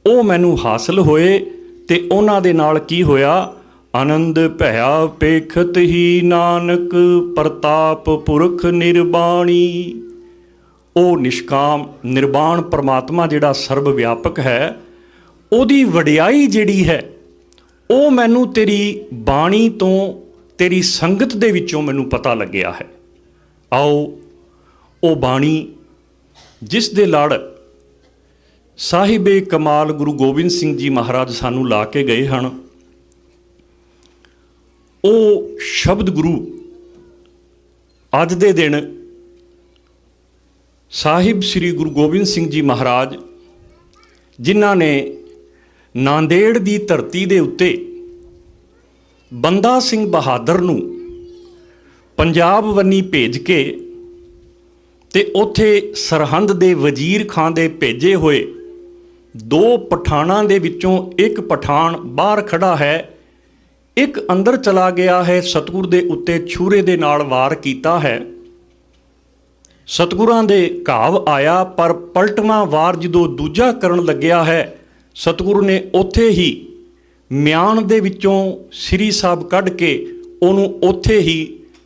ਉਹ ਮੈਨੂੰ ਹਾਸਲ ਹੋਏ ਤੇ ਉਹਨਾਂ ਦੇ ਨਾਲ ਕੀ ਹੋਇਆ? ਆਨੰਦ ਭਇਆ ਪੇਖਤ ਹੀ ਨਾਨਕ ਪ੍ਰਤਾਪ ਪੁਰਖ ਨਿਰਬਾਣੀ। ਉਹ ਨਿਸ਼ਕਾਮ ਨਿਰਵਾਣ ਪਰਮਾਤਮਾ ਜਿਹੜਾ ਸਰਬ ਵਿਆਪਕ ਹੈ, ਉਹਦੀ ਵਡਿਆਈ ਜਿਹੜੀ ਹੈ ਉਹ ਮੈਨੂੰ ਤੇਰੀ ਬਾਣੀ ਤੋਂ, ਤੇਰੀ ਸੰਗਤ ਦੇ ਵਿੱਚੋਂ ਮੈਨੂੰ ਪਤਾ ਲੱਗਿਆ ਹੈ। ਆਓ ਉਹ ਬਾਣੀ ਜਿਸ ਦੇ ਲੜ ਸਾਹਿਬੇ ਕਮਾਲ ਗੁਰੂ ਗੋਬਿੰਦ ਸਿੰਘ ਜੀ ਮਹਾਰਾਜ ਸਾਨੂੰ ਲਾ ਕੇ ਗਏ ਹਨ, ਉਹ ਸ਼ਬਦ ਗੁਰੂ ਅੱਜ ਦੇ ਦਿਨ ਸਾਹਿਬ ਸ੍ਰੀ ਗੁਰੂ ਗੋਬਿੰਦ ਸਿੰਘ ਜੀ ਮਹਾਰਾਜ, ਜਿਨ੍ਹਾਂ ਨੇ ਨਾਂਦੇੜ ਦੀ ਧਰਤੀ ਦੇ ਉੱਤੇ ਬੰਦਾ ਸਿੰਘ ਬਹਾਦਰ ਨੂੰ ਪੰਜਾਬ ਵੰਨੀ ਭੇਜ ਕੇ ਤੇ ਉੱਥੇ ਸਰਹੰਦ ਦੇ ਵਜ਼ੀਰ ਖਾਂ ਦੇ ਭੇਜੇ ਹੋਏ 2 ਪਠਾਣਾਂ ਦੇ ਵਿੱਚੋਂ ਇੱਕ ਪਠਾਨ ਬਾਹਰ ਖੜਾ ਹੈ, ਇੱਕ ਅੰਦਰ ਚਲਾ ਗਿਆ ਹੈ, ਸਤਿਗੁਰ ਦੇ ਉੱਤੇ ਛੁਰੇ ਦੇ ਨਾਲ ਵਾਰ ਕੀਤਾ ਹੈ। ਸਤਿਗੁਰਾਂ ਦੇ ਘਾਵ ਆਇਆ, ਪਰ ਪਲਟਵਾਂ ਵਾਰ ਜਦੋਂ ਦੂਜਾ ਕਰਨ ਲੱਗਿਆ ਹੈ, ਸਤਿਗੁਰੂ ਨੇ ਉੱਥੇ ਹੀ ਮਿਆਨ ਦੇ ਵਿੱਚੋਂ ਸ੍ਰੀ ਸਾਹਿਬ ਕੱਢ ਕੇ ਉਹਨੂੰ ਉੱਥੇ ਹੀ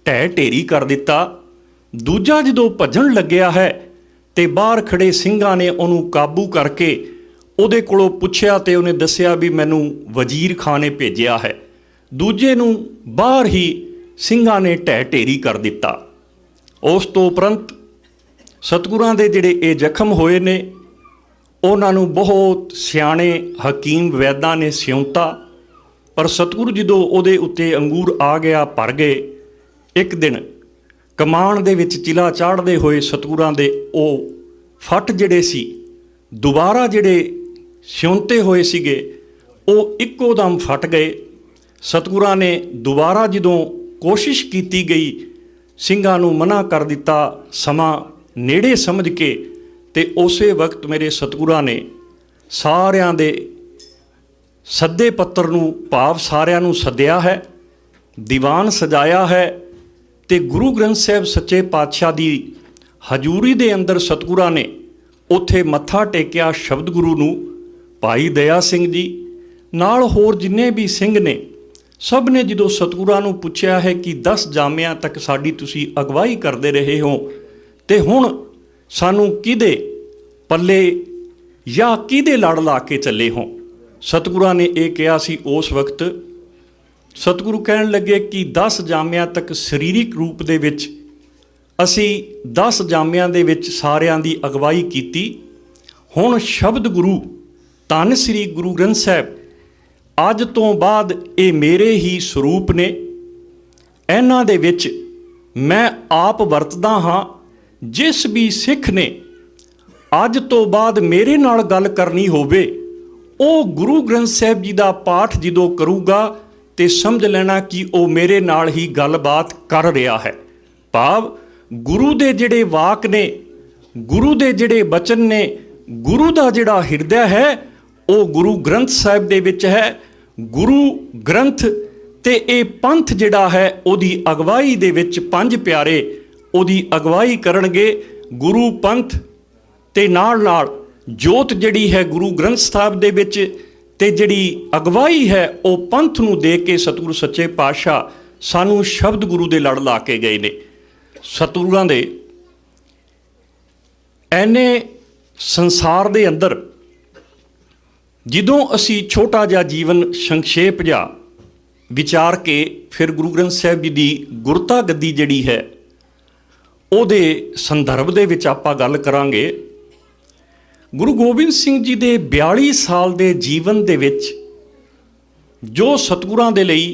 ਢਹਿ ਢੇਰੀ ਕਰ ਦਿੱਤਾ। ਦੂਜਾ ਜਦੋਂ ਭੱਜਣ ਲੱਗਿਆ ਹੈ ਤੇ ਬਾਹਰ ਖੜੇ ਸਿੰਘਾਂ ਨੇ ਉਹਨੂੰ ਕਾਬੂ ਕਰਕੇ ਉਹਦੇ ਕੋਲੋਂ ਪੁੱਛਿਆ ਤੇ ਉਹਨੇ ਦੱਸਿਆ ਵੀ ਮੈਨੂੰ ਵਜ਼ੀਰ ਖਾਂ ਨੇ ਭੇਜਿਆ ਹੈ। ਦੂਜੇ ਨੂੰ ਬਾਹਰ ਹੀ ਸਿੰਘਾਂ ਨੇ ਢਹਿ ਢੇਰੀ ਕਰ ਦਿੱਤਾ। ਉਸ ਤੋਂ ਉਪਰੰਤ ਸਤਿਗੁਰਾਂ ਦੇ ਜਿਹੜੇ ਇਹ ਜ਼ਖਮ ਹੋਏ ਨੇ, ਉਹਨਾਂ ਨੂੰ ਬਹੁਤ ਸਿਆਣੇ ਹਕੀਮ ਵੈਦਾਂ ਨੇ ਸਿਉਂਤਾ, ਪਰ ਸਤਿਗੁਰੂ ਜਦੋਂ ਉਹਦੇ ਉੱਤੇ ਅੰਗੂਰ ਆ ਗਿਆ, ਭਰ ਗਏ। ਇੱਕ ਦਿਨ ਕਮਾਨ ਦੇ ਵਿੱਚ ਚਿਲਾ ਚਾੜ੍ਹਦੇ ਹੋਏ ਸਤਿਗੁਰਾਂ ਦੇ ਉਹ ਫੱਟ ਜਿਹੜੇ ਸੀ, ਦੁਬਾਰਾ ਜਿਹੜੇ ਸਿਉਂਤੇ ਹੋਏ ਸੀਗੇ, ਉਹ ਇੱਕੋ ਦਮ ਫਟ ਗਏ। ਸਤਿਗੁਰਾਂ ਨੇ ਦੁਬਾਰਾ ਜਦੋਂ ਕੋਸ਼ਿਸ਼ ਕੀਤੀ ਗਈ, ਸਿੰਘਾਂ ਨੂੰ ਮਨਾ ਕਰ ਦਿੱਤਾ ਸਮਾਂ ਨੇੜੇ ਸਮਝ ਕੇ, ਤੇ ਉਸੇ ਵਕਤ ਮੇਰੇ ਸਤਿਗੁਰਾਂ ਨੇ ਸਾਰਿਆਂ ਦੇ ਸੱਦੇ ਪੱਤਰ ਨੂੰ, ਭਾਵ ਸਾਰਿਆਂ ਨੂੰ ਸੱਦਿਆ ਹੈ, ਦੀਵਾਨ ਸਜਾਇਆ ਹੈ, ਤੇ ਗੁਰੂ ਗ੍ਰੰਥ ਸਾਹਿਬ ਸੱਚੇ ਪਾਤਸ਼ਾਹ ਦੀ ਹਜ਼ੂਰੀ ਦੇ ਅੰਦਰ ਸਤਿਗੁਰਾਂ ਨੇ ਉੱਥੇ ਮੱਥਾ ਟੇਕਿਆ ਸ਼ਬਦ ਗੁਰੂ ਨੂੰ। ਭਾਈ ਦਇਆ ਸਿੰਘ ਜੀ ਨਾਲ ਹੋਰ ਜਿੰਨੇ ਵੀ ਸਿੰਘ ਨੇ, ਸਭ ਨੇ ਜਦੋਂ ਸਤਿਗੁਰਾਂ ਨੂੰ ਪੁੱਛਿਆ ਹੈ ਕਿ 10 ਜਾਮਿਆਂ ਤੱਕ ਸਾਡੀ ਤੁਸੀਂ ਅਗਵਾਈ ਕਰਦੇ ਰਹੇ ਹੋ, ਤੇ ਹੁਣ ਸਾਨੂੰ ਕਿਹਦੇ ਪੱਲੇ ਜਾਂ ਕਿਹਦੇ ਲੜ ਲਾ ਕੇ ਚੱਲੇ ਹੋ? ਸਤਿਗੁਰਾਂ ਨੇ ਇਹ ਕਿਹਾ ਸੀ ਉਸ ਵਕਤ। ਸਤਿਗੁਰੂ ਕਹਿਣ ਲੱਗੇ ਕਿ 10 ਜਾਮਿਆਂ ਤੱਕ ਸਰੀਰਕ ਰੂਪ ਦੇ ਵਿੱਚ ਅਸੀਂ 10 ਜਾਮਿਆਂ ਦੇ ਵਿੱਚ ਸਾਰਿਆਂ ਦੀ ਅਗਵਾਈ ਕੀਤੀ। ਹੁਣ ਸ਼ਬਦ ਗੁਰੂ ਧੰਨ ਸ੍ਰੀ ਗੁਰੂ ਗ੍ਰੰਥ ਸਾਹਿਬ ਅੱਜ ਤੋਂ ਬਾਅਦ ਇਹ ਮੇਰੇ ਹੀ ਸਰੂਪ ਨੇ। ਇਹਨਾਂ ਦੇ ਵਿੱਚ ਮੈਂ ਆਪ ਵਰਤਦਾ ਹਾਂ। ਜਿਸ ਵੀ ਸਿੱਖ ਨੇ ਅੱਜ ਤੋਂ ਬਾਅਦ ਮੇਰੇ ਨਾਲ ਗੱਲ ਕਰਨੀ ਹੋਵੇ, ਉਹ ਗੁਰੂ ਗ੍ਰੰਥ ਸਾਹਿਬ ਜੀ ਦਾ ਪਾਠ ਜਦੋਂ ਕਰੂਗਾ ਤੇ ਸਮਝ ਲੈਣਾ ਕਿ ਉਹ ਮੇਰੇ ਨਾਲ ਹੀ ਗੱਲਬਾਤ ਕਰ ਰਿਹਾ ਹੈ। ਭਾਵ ਗੁਰੂ ਦੇ ਜਿਹੜੇ ਵਾਕ ਨੇ, ਗੁਰੂ ਦੇ ਜਿਹੜੇ ਬਚਨ ਨੇ, ਗੁਰੂ ਦਾ ਜਿਹੜਾ ਹਿਰਦਾ ਹੈ ਉਹ ਗੁਰੂ ਗ੍ਰੰਥ ਸਾਹਿਬ ਦੇ ਵਿੱਚ ਹੈ। ਗੁਰੂ ਗ੍ਰੰਥ ਤੇ ਇਹ ਪੰਥ ਜਿਹੜਾ ਹੈ ਉਹਦੀ ਅਗਵਾਈ ਦੇ ਵਿੱਚ 5 ਪਿਆਰੇ ਉਹਦੀ ਅਗਵਾਈ ਕਰਨਗੇ। ਗੁਰੂ ਪੰਥ ਤੇ ਨਾਲ ਜੋਤ ਜਿਹੜੀ ਹੈ ਗੁਰੂ ਗ੍ਰੰਥ ਸਾਹਿਬ ਦੇ ਵਿੱਚ, ਤੇ ਜਿਹੜੀ ਅਗਵਾਈ ਹੈ ਉਹ ਪੰਥ ਨੂੰ ਦੇ ਕੇ ਸਤਿਗੁਰੂ ਸੱਚੇ ਪਾਤਸ਼ਾਹ ਸਾਨੂੰ ਸ਼ਬਦ ਗੁਰੂ ਦੇ ਲੜ ਲਾ ਕੇ ਗਏ ਨੇ। ਸਤਿਗੁਰਾਂ ਦੇ ਐਨੇ ਸੰਸਾਰ ਦੇ ਅੰਦਰ ਜਦੋਂ ਅਸੀਂ ਛੋਟਾ ਜਿਹਾ ਜੀਵਨ ਸੰਖੇਪ ਜਿਹਾ ਵਿਚਾਰ ਕੇ ਫਿਰ ਗੁਰੂ ਗ੍ਰੰਥ ਸਾਹਿਬ ਜੀ ਦੀ ਗੁਰਤਾ ਗੱਦੀ ਜਿਹੜੀ ਹੈ ਉਹਦੇ ਸੰਦਰਭ ਦੇ ਵਿੱਚ ਆਪਾਂ ਗੱਲ ਕਰਾਂਗੇ। ਗੁਰੂ ਗੋਬਿੰਦ ਸਿੰਘ ਜੀ ਦੇ 42 ਸਾਲ ਦੇ ਜੀਵਨ ਦੇ ਵਿੱਚ ਜੋ ਸਤਿਗੁਰਾਂ ਦੇ ਲਈ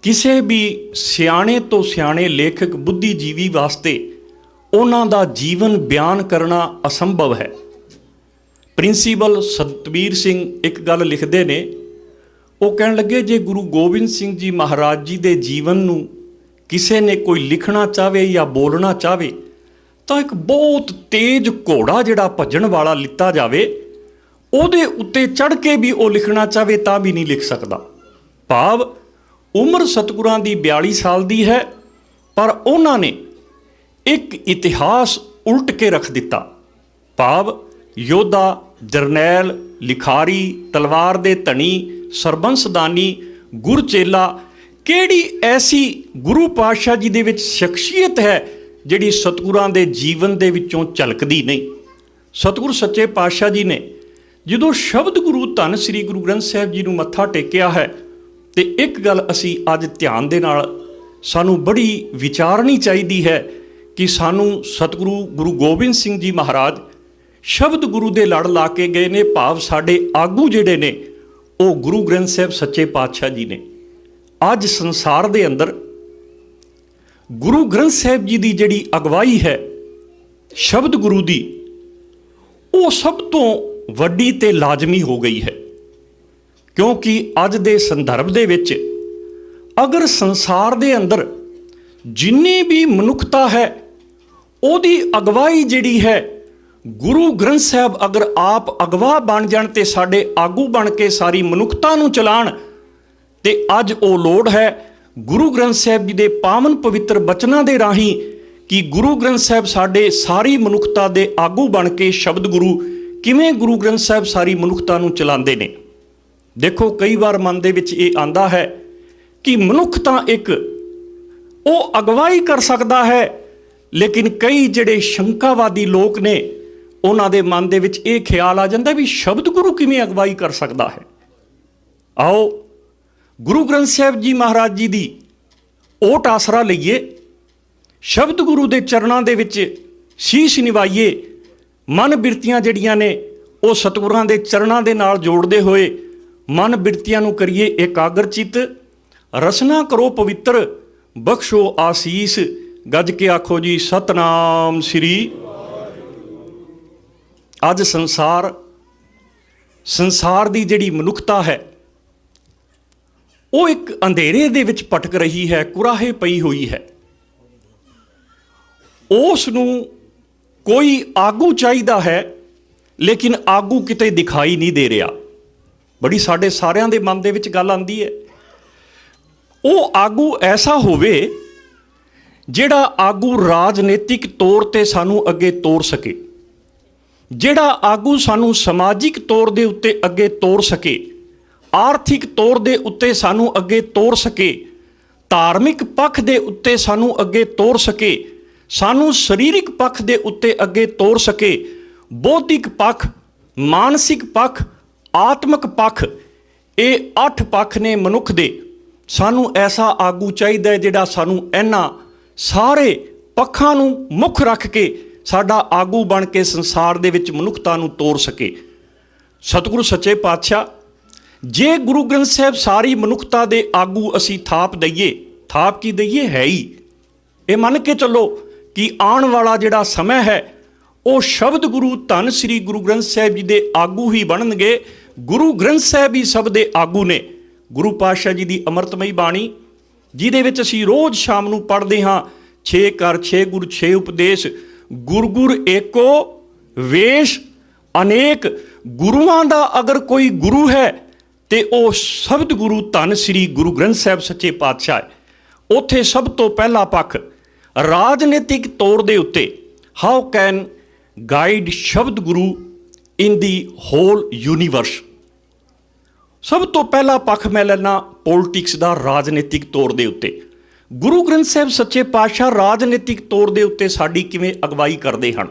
ਕਿਸੇ ਵੀ ਸਿਆਣੇ ਤੋਂ ਸਿਆਣੇ ਲੇਖਕ ਬੁੱਧੀਜੀਵੀ ਵਾਸਤੇ ਉਹਨਾਂ ਦਾ ਜੀਵਨ ਬਿਆਨ ਕਰਨਾ ਅਸੰਭਵ ਹੈ। ਪ੍ਰਿੰਸੀਪਲ ਸਤਬੀਰ ਸਿੰਘ ਇੱਕ ਗੱਲ ਲਿਖਦੇ ਨੇ, ਉਹ ਕਹਿਣ ਲੱਗੇ ਜੇ ਗੁਰੂ ਗੋਬਿੰਦ ਸਿੰਘ ਜੀ ਮਹਾਰਾਜ ਜੀ ਦੇ ਜੀਵਨ ਨੂੰ ਕਿਸੇ ਨੇ ਕੋਈ ਲਿਖਣਾ ਚਾਹਵੇ ਜਾਂ ਬੋਲਣਾ ਚਾਹਵੇ ਤਾਂ ਇੱਕ ਬਹੁਤ ਤੇਜ਼ ਘੋੜਾ ਜਿਹੜਾ ਭੱਜਣ ਵਾਲਾ ਲਿੱਤਾ ਜਾਵੇ, ਉਹਦੇ ਉੱਤੇ ਚੜ੍ਹ ਕੇ ਵੀ ਉਹ ਲਿਖਣਾ ਚਾਹਵੇ ਤਾਂ ਵੀ ਨਹੀਂ ਲਿਖ ਸਕਦਾ। ਭਾਵ ਉਮਰ ਸਤਿਗੁਰਾਂ ਦੀ 42 ਸਾਲ ਦੀ ਹੈ, ਪਰ ਉਹਨਾਂ ਨੇ ਇੱਕ ਇਤਿਹਾਸ ਉਲਟ ਕੇ ਰੱਖ ਦਿੱਤਾ। ਭਾਵ ਯੋਧਾ ਜਰਨੈਲ, ਲਿਖਾਰੀ, ਤਲਵਾਰ ਦੇ ਧਣੀ, ਸਰਬੰਸਦਾਨੀ, ਗੁਰਚੇਲਾ, ਕਿਹੜੀ ਐਸੀ ਗੁਰੂ ਪਾਤਸ਼ਾਹ ਜੀ ਦੇ ਵਿੱਚ ਸ਼ਖਸੀਅਤ ਹੈ ਜਿਹੜੀ ਸਤਿਗੁਰਾਂ ਦੇ ਜੀਵਨ ਦੇ ਵਿੱਚੋਂ ਝਲਕਦੀ ਨਹੀਂ। ਸਤਿਗੁਰੂ ਸੱਚੇ ਪਾਤਸ਼ਾਹ ਜੀ ਨੇ ਜਦੋਂ ਸ਼ਬਦ ਗੁਰੂ ਧੰਨ ਸ੍ਰੀ ਗੁਰੂ ਗ੍ਰੰਥ ਸਾਹਿਬ ਜੀ ਨੂੰ ਮੱਥਾ ਟੇਕਿਆ ਹੈ, ਤੇ ਇੱਕ ਗੱਲ ਅਸੀਂ ਅੱਜ ਧਿਆਨ ਦੇ ਨਾਲ ਸਾਨੂੰ ਬੜੀ ਵਿਚਾਰਨੀ ਚਾਹੀਦੀ ਹੈ ਕਿ ਸਾਨੂੰ ਸਤਿਗੁਰੂ ਗੁਰੂ ਗੋਬਿੰਦ ਸਿੰਘ ਜੀ ਮਹਾਰਾਜ ਸ਼ਬਦ ਗੁਰੂ ਦੇ ਲੜ ਲਾ ਕੇ ਗਏ ਨੇ, ਭਾਵ ਸਾਡੇ ਆਗੂ ਜਿਹੜੇ ਨੇ ਉਹ ਗੁਰੂ ਗ੍ਰੰਥ ਸਾਹਿਬ ਸੱਚੇ ਪਾਤਸ਼ਾਹ ਜੀ ਨੇ। ਅੱਜ ਸੰਸਾਰ ਦੇ ਅੰਦਰ ਗੁਰੂ ਗ੍ਰੰਥ ਸਾਹਿਬ ਜੀ ਦੀ ਜਿਹੜੀ ਅਗਵਾਈ ਹੈ ਸ਼ਬਦ ਗੁਰੂ ਦੀ, ਉਹ ਸਭ ਤੋਂ ਵੱਡੀ ਤੇ ਲਾਜ਼ਮੀ ਹੋ ਗਈ ਹੈ। ਕਿਉਂਕਿ ਅੱਜ ਦੇ ਸੰਦਰਭ ਦੇ ਵਿੱਚ ਅਗਰ ਸੰਸਾਰ ਦੇ ਅੰਦਰ ਜਿੰਨੀ ਵੀ ਮਨੁੱਖਤਾ ਹੈ ਉਹਦੀ ਅਗਵਾਈ ਜਿਹੜੀ ਹੈ ਗੁਰੂ ਗ੍ਰੰਥ ਸਾਹਿਬ ਅਗਰ ਆਪ ਅਗਵਾ ਬਣ ਜਾਣ ਤੇ ਸਾਡੇ ਆਗੂ ਬਣ ਕੇ ਸਾਰੀ ਮਨੁੱਖਤਾ ਨੂੰ ਚਲਾਉਣ, ਤੇ ਅੱਜ ਉਹ ਲੋੜ ਹੈ ਗੁਰੂ ਗ੍ਰੰਥ ਸਾਹਿਬ ਜੀ ਦੇ ਪਾਵਨ ਪਵਿੱਤਰ ਬਚਨਾਂ ਦੇ ਰਾਹੀਂ ਕਿ ਗੁਰੂ ਗ੍ਰੰਥ ਸਾਹਿਬ ਸਾਡੇ ਸਾਰੀ ਮਨੁੱਖਤਾ ਦੇ ਆਗੂ ਬਣ ਕੇ ਸ਼ਬਦ ਗੁਰੂ ਕਿਵੇਂ ਗੁਰੂ ਗ੍ਰੰਥ ਸਾਹਿਬ ਸਾਰੀ ਮਨੁੱਖਤਾ ਨੂੰ ਚਲਾਉਂਦੇ ਨੇ। ਦੇਖੋ, ਕਈ ਵਾਰ ਮਨ ਦੇ ਵਿੱਚ ਇਹ ਆਂਦਾ ਹੈ ਕਿ ਮਨੁੱਖ ਤਾਂ ਇੱਕ ਉਹ ਅਗਵਾਈ ਕਰ ਸਕਦਾ ਹੈ, ਲੇਕਿਨ ਕਈ ਜਿਹੜੇ ਸ਼ੰਕਾਵਾਦੀ ਲੋਕ ਨੇ ਉਹਨਾਂ ਦੇ ਮਨ ਦੇ ਵਿੱਚ ਇਹ ਖਿਆਲ ਆ ਜਾਂਦਾ ਵੀ ਸ਼ਬਦ ਗੁਰੂ ਕਿਵੇਂ ਅਗਵਾਈ ਕਰ ਸਕਦਾ ਹੈ। ਆਓ ਗੁਰੂ ਗ੍ਰੰਥ ਸਾਹਿਬ ਜੀ ਮਹਾਰਾਜ ਜੀ ਦੀ ਓਟ ਆਸਰਾ ਲਈਏ, ਸ਼ਬਦ ਗੁਰੂ ਦੇ ਚਰਨਾਂ ਦੇ ਵਿੱਚ ਸ਼ੀਸ਼ ਨਿਵਾਈਏ, ਮਨ ਬਿਰਤੀਆਂ ਜਿਹੜੀਆਂ ਨੇ ਉਹ ਸਤਿਗੁਰਾਂ ਦੇ ਚਰਨਾਂ ਦੇ ਨਾਲ ਜੋੜਦੇ ਹੋਏ ਮਨ ਬਿਰਤੀਆਂ ਨੂੰ ਕਰੀਏ ਇਕਾਗਰ ਚਿੱਤ, ਰਸਨਾ ਕਰੋ ਪਵਿੱਤਰ, ਬਖਸ਼ੋ ਆਸੀਸ, ਗੱਜ ਕੇ ਆਖੋ ਜੀ ਸਤਨਾਮ ਸ੍ਰੀ। ਅੱਜ ਸੰਸਾਰ ਦੀ ਜਿਹੜੀ ਮਨੁੱਖਤਾ ਹੈ ਉਹ ਇੱਕ ਅੰਧੇਰੇ ਦੇ ਵਿੱਚ ਭਟਕ ਰਹੀ ਹੈ, ਕੁਰਾਹੇ ਪਈ ਹੋਈ ਹੈ। ਉਸ ਨੂੰ ਕੋਈ ਆਗੂ ਚਾਹੀਦਾ ਹੈ, ਲੇਕਿਨ ਆਗੂ ਕਿਤੇ ਦਿਖਾਈ ਨਹੀਂ ਦੇ ਰਿਹਾ। ਬੜੀ ਸਾਡੇ ਸਾਰਿਆਂ ਦੇ ਮਨ ਦੇ ਵਿੱਚ ਗੱਲ ਆਉਂਦੀ ਹੈ, ਉਹ ਆਗੂ ਐਸਾ ਹੋਵੇ ਜਿਹੜਾ ਆਗੂ ਰਾਜਨੀਤਿਕ ਤੌਰ ਤੇ ਸਾਨੂੰ ਅੱਗੇ ਤੋਰ ਸਕੇ, ਜਿਹੜਾ ਆਗੂ ਸਾਨੂੰ ਸਮਾਜਿਕ ਤੌਰ ਦੇ ਉੱਤੇ ਅੱਗੇ ਤੋਰ ਸਕੇ, ਆਰਥਿਕ ਤੌਰ ਦੇ ਉੱਤੇ ਸਾਨੂੰ ਅੱਗੇ ਤੋਰ ਸਕੇ, ਧਾਰਮਿਕ ਪੱਖ ਦੇ ਉੱਤੇ ਸਾਨੂੰ ਅੱਗੇ ਤੋਰ ਸਕੇ, ਸਾਨੂੰ ਸਰੀਰਕ ਪੱਖ ਦੇ ਉੱਤੇ ਅੱਗੇ ਤੋਰ ਸਕੇ, ਬੌਧਿਕ ਪੱਖ, ਮਾਨਸਿਕ ਪੱਖ, ਆਤਮਿਕ ਪੱਖ, ਇਹ 8 ਪੱਖ ਨੇ ਮਨੁੱਖ ਦੇ। ਸਾਨੂੰ ਐਸਾ ਆਗੂ ਚਾਹੀਦਾ ਜਿਹੜਾ ਸਾਨੂੰ ਇਹਨਾਂ ਸਾਰੇ ਪੱਖਾਂ ਨੂੰ ਮੁੱਖ ਰੱਖ ਕੇ ਸਾਡਾ ਆਗੂ ਬਣ ਕੇ ਸੰਸਾਰ ਦੇ ਵਿੱਚ ਮਨੁੱਖਤਾ ਨੂੰ ਤੋਰ ਸਕੇ। ਸਤਿਗੁਰੂ ਸੱਚੇ ਪਾਤਸ਼ਾਹ, ਜੇ ਗੁਰੂ ਗ੍ਰੰਥ ਸਾਹਿਬ ਸਾਰੀ ਮਨੁੱਖਤਾ ਦੇ ਆਗੂ ਅਸੀਂ ਥਾਪ ਦਈਏ, ਥਾਪ ਕੀ ਦਈਏ, ਹੈ ਹੀ ਇਹ ਮੰਨ ਕੇ ਚੱਲੋ ਕਿ ਆਉਣ ਵਾਲਾ ਜਿਹੜਾ ਸਮਾਂ ਹੈ ਉਹ ਸ਼ਬਦ ਗੁਰੂ ਧੰਨ ਸ੍ਰੀ ਗੁਰੂ ਗ੍ਰੰਥ ਸਾਹਿਬ ਜੀ ਦੇ ਆਗੂ ਹੀ ਬਣਨਗੇ। ਗੁਰੂ ਗ੍ਰੰਥ ਸਾਹਿਬ ਹੀ ਸਭ ਦੇ ਆਗੂ ਨੇ। ਗੁਰੂ ਪਾਤਸ਼ਾਹ ਜੀ ਦੀ ਅੰਮ੍ਰਿਤਮਈ ਬਾਣੀ ਜਿਹਦੇ ਵਿੱਚ ਅਸੀਂ ਰੋਜ਼ ਸ਼ਾਮ ਨੂੰ ਪੜ੍ਹਦੇ ਹਾਂ, 6 ਕਰ 6 ਗੁਰ 6 ਉਪਦੇਸ਼, ਗੁਰ ਗੁਰ ਏਕੋ ਵੇਸ਼ ਅਨੇਕ। ਗੁਰੂਆਂ ਦਾ ਅਗਰ ਕੋਈ ਗੁਰੂ ਹੈ ਤੇ ਉਹ ਸ਼ਬਦ ਗੁਰੂ ਧੰਨ ਸ੍ਰੀ ਗੁਰੂ ਗ੍ਰੰਥ ਸਾਹਿਬ ਸੱਚੇ ਪਾਤਸ਼ਾਹ ਹੈ। ਉੱਥੇ ਸਭ ਤੋਂ ਪਹਿਲਾ ਪੱਖ ਰਾਜਨੀਤਿਕ ਤੌਰ ਦੇ ਉੱਤੇ ਹਾਊ ਕੈਨ ਗਾਈਡ ਸ਼ਬਦ ਗੁਰੂ ਇਨ ਦੀ ਹੋਲ ਯੂਨੀਵਰਸ। ਸਭ ਤੋਂ ਪਹਿਲਾ ਪੱਖ ਮੈਂ ਲੈਣਾ ਪੋਲਿਟਿਕਸ ਦਾ, ਰਾਜਨੀਤਿਕ ਤੌਰ ਦੇ ਉੱਤੇ ਗੁਰੂ ਗ੍ਰੰਥ ਸਾਹਿਬ ਸੱਚੇ ਪਾਤਸ਼ਾਹ ਰਾਜਨੀਤਿਕ ਤੌਰ ਦੇ ਉੱਤੇ ਸਾਡੀ ਕਿਵੇਂ ਅਗਵਾਈ ਕਰਦੇ ਹਨ।